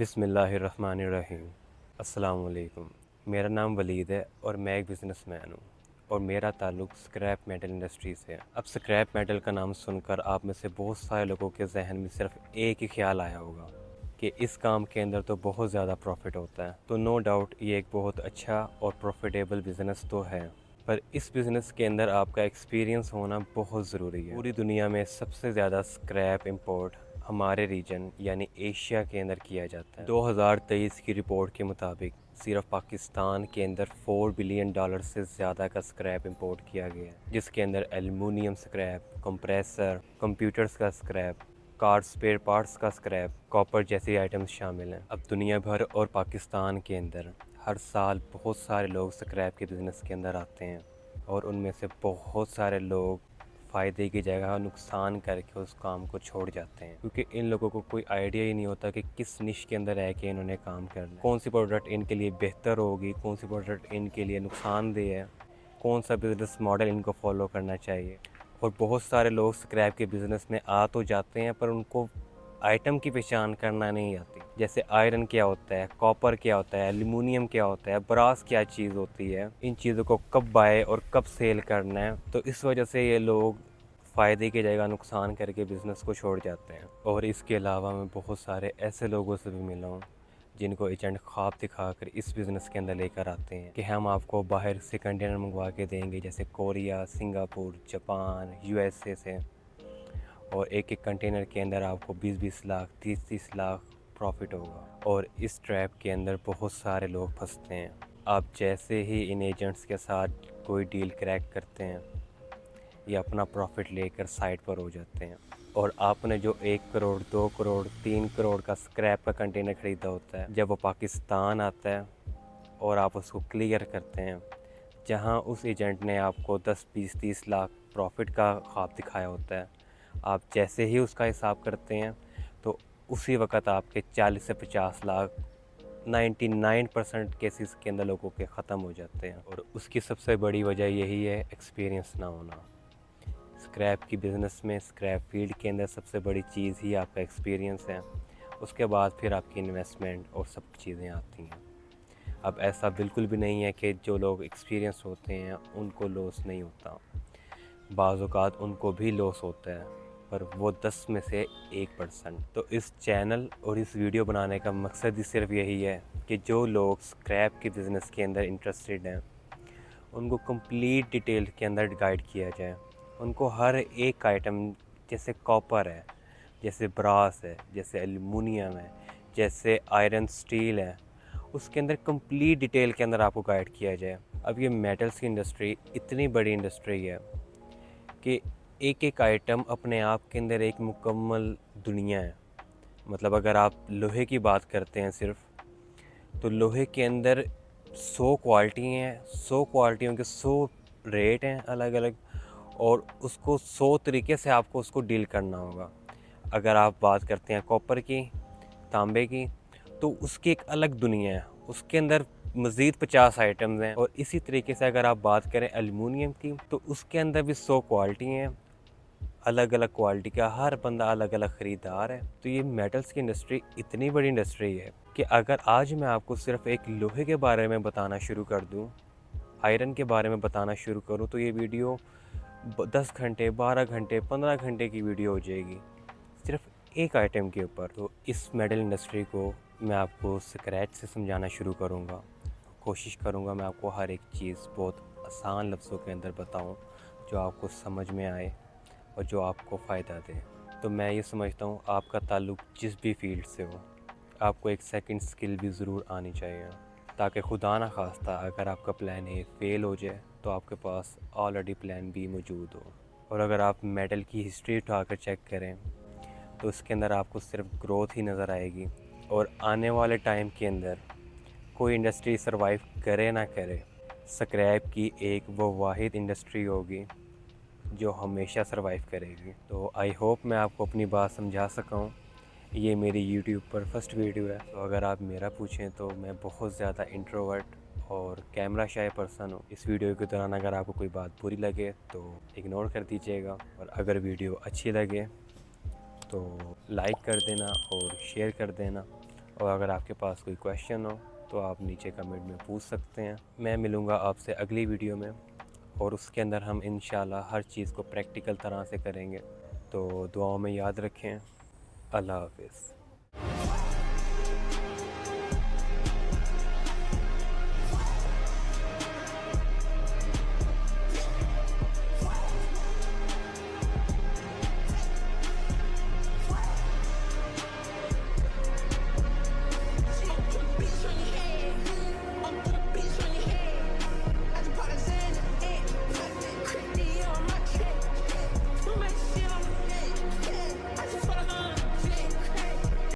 बिस्मिल्लाहिर्रहमानिर्रहीम। अस्सलाम वालेकुम। मेरा नाम वलीद है और मैं एक बिज़नेसमैन हूँ और मेरा ताल्लुक़ स्क्रैप मेटल इंडस्ट्री से है। अब स्क्रैप मेटल का नाम सुनकर आप में से बहुत सारे लोगों के जहन में सिर्फ एक ही ख्याल आया होगा कि इस काम के अंदर तो बहुत ज़्यादा प्रॉफिट होता है। तो नो डाउट ये एक बहुत अच्छा और प्रॉफिटेबल बिज़नेस तो है, पर इस बिज़नेस के अंदर आपका एक्सपीरियंस होना बहुत ज़रूरी है। पूरी दुनिया में सबसे ज़्यादा स्क्रैप इंपोर्ट हमारे रीजन यानी एशिया के अंदर किया जाता है। 2023 की रिपोर्ट के मुताबिक सिर्फ पाकिस्तान के अंदर $4 बिलियन से ज़्यादा का स्क्रैप इंपोर्ट किया गया है, जिसके अंदर एल्युमिनियम स्क्रैप, कंप्रेसर, कंप्यूटर्स का स्क्रैप, कार स्पेयर पार्ट्स का स्क्रैप, कॉपर जैसी आइटम्स शामिल हैं। अब दुनिया भर और पाकिस्तान के अंदर हर साल बहुत सारे लोग स्क्रैप के बिज़नेस के अंदर आते हैं और उनमें से बहुत सारे लोग फ़ायदे की जगह नुकसान करके उस काम को छोड़ जाते हैं, क्योंकि इन लोगों को कोई आइडिया ही नहीं होता कि किस निश के अंदर रह के इन्होंने काम करना है, कौन सी प्रोडक्ट इनके लिए बेहतर होगी, कौन सी प्रोडक्ट इनके लिए नुकसानदेह है, कौन सा बिज़नेस मॉडल इनको फॉलो करना चाहिए। और बहुत सारे लोग स्क्रैप के बिज़नेस में आ तो जाते हैं पर उनको आइटम की पहचान करना नहीं आती। जैसे आयरन क्या होता है, कॉपर क्या होता है, एल्युमिनियम क्या होता है, ब्रास क्या चीज़ होती है, इन चीज़ों को कब बाय और कब सेल करना है। तो इस वजह से ये लोग फ़ायदे की जगह नुकसान करके बिज़नेस को छोड़ जाते हैं। और इसके अलावा मैं बहुत सारे ऐसे लोगों से भी मिला हूँ जिनको एजेंट ख्वाब दिखाकर इस बिज़नेस के अंदर लेकर आते हैं कि हम आपको बाहर से कंटेनर मंगवा के देंगे, जैसे कोरिया, सिंगापुर, जापान, यूएसए से, और एक एक कंटेनर के अंदर आपको 20-20 लाख, 30-30 लाख प्रॉफिट होगा। और इस ट्रैप के अंदर बहुत सारे लोग फंसते हैं। आप जैसे ही इन एजेंट्स के साथ कोई डील क्रैक करते हैं, ये अपना प्रॉफिट लेकर साइड पर हो जाते हैं और आपने जो 1 करोड़, 2 करोड़, 3 करोड़ का स्क्रैप का कंटेनर ख़रीदा होता है, जब वो पाकिस्तान आता है और आप उसको क्लियर करते हैं, जहां उस एजेंट ने आपको 10, 20, 30 लाख प्रॉफिट का ख्वाब दिखाया होता है, आप जैसे ही उसका हिसाब करते हैं तो उसी वक्त आपके 40 से 50 लाख 99% केसेस के अंदर लोगों के ख़त्म हो जाते हैं। और उसकी सबसे बड़ी वजह यही है एक्सपीरियंस ना होना। स्क्रैप की बिज़नेस में, स्क्रैप फील्ड के अंदर सबसे बड़ी चीज़ ही आपका एक्सपीरियंस है। उसके बाद फिर आपकी इन्वेस्टमेंट और सब चीज़ें आती हैं। अब ऐसा बिल्कुल भी नहीं है कि जो लोग एक्सपीरियंस होते हैं उनको लॉस नहीं होता, बाज़ औक़ात उनको भी लॉस होता है, पर वो 10 में से 1%। तो इस चैनल और इस वीडियो बनाने का मकसद ही सिर्फ यही है कि जो लोग स्क्रैप के बिज़नेस के अंदर इंटरेस्टेड हैं उनको कंप्लीट डिटेल के अंदर गाइड किया जाए। उनको हर एक आइटम, जैसे कॉपर है, जैसे ब्रास है, जैसे एल्युमिनियम है, जैसे आयरन स्टील है, उसके अंदर कंप्लीट डिटेल के अंदर आपको गाइड किया जाए। अब ये मेटल्स की इंडस्ट्री इतनी बड़ी इंडस्ट्री है कि एक एक आइटम अपने आप के अंदर एक मुकम्मल दुनिया है। मतलब अगर आप लोहे की बात करते हैं सिर्फ, तो लोहे के अंदर 100 क्वालिटी हैं, 100 क्वालिटियों के 100 रेट हैं अलग अलग, और उसको 100 तरीके से आपको उसको डील करना होगा। अगर आप बात करते हैं कॉपर की, तांबे की, तो उसकी एक अलग दुनिया है, उसके अंदर मज़ीद 50 आइटम्स हैं। और इसी तरीके से अगर आप बात करें एल्युमिनियम की, तो उसके अंदर भी 100 क्वालिटी हैं, अलग अलग क्वालिटी का, हर बंदा अलग अलग ख़रीदार है। तो ये मेटल्स की इंडस्ट्री इतनी बड़ी इंडस्ट्री है कि अगर आज मैं आपको सिर्फ एक लोहे के बारे में बताना शुरू कर दूं, आयरन के बारे में बताना शुरू करूं, तो ये वीडियो 10 घंटे, 12 घंटे, 15 घंटे की वीडियो हो जाएगी सिर्फ एक आइटम के ऊपर। तो इस मेटल इंडस्ट्री को मैं आपको स्क्रैच से समझाना शुरू करूँगा। कोशिश करूँगा मैं आपको हर एक चीज़ बहुत आसान लफ्ज़ों के अंदर बताऊँ, जो आपको समझ में आए और जो आपको फ़ायदा दे। तो मैं ये समझता हूँ आपका ताल्लुक़ जिस भी फील्ड से हो, आपको एक सेकंड स्किल भी ज़रूर आनी चाहिए, ताकि खुदा ना खास्ता अगर आपका प्लान ए फेल हो जाए तो आपके पास ऑलरेडी प्लान बी मौजूद हो। और अगर आप मेटल की हिस्ट्री उठाकर चेक करें तो इसके अंदर आपको सिर्फ ग्रोथ ही नज़र आएगी। और आने वाले टाइम के अंदर कोई इंडस्ट्री सरवाइव करे ना करे, स्क्रैप की एक वो वाहिद इंडस्ट्री होगी जो हमेशा सरवाइव करेगी। तो आई होप मैं आपको अपनी बात समझा सका हूँ। ये मेरी यूट्यूब पर फर्स्ट वीडियो है, तो अगर आप मेरा पूछें तो मैं बहुत ज़्यादा इंट्रोवर्ट और कैमरा शाय पर्सन हूँ। इस वीडियो के दौरान अगर आपको कोई बात बुरी लगे तो इग्नोर कर दीजिएगा, और अगर वीडियो अच्छी लगे तो लाइक कर देना और शेयर कर देना। और अगर आपके पास कोई क्वेश्चन हो तो आप नीचे कमेंट में पूछ सकते हैं। मैं मिलूँगा आपसे अगली वीडियो में, और उसके अंदर हम इंशाल्लाह हर चीज़ को प्रैक्टिकल तरह से करेंगे। तो दुआओं में याद रखें। अल्लाह हाफ़िज़।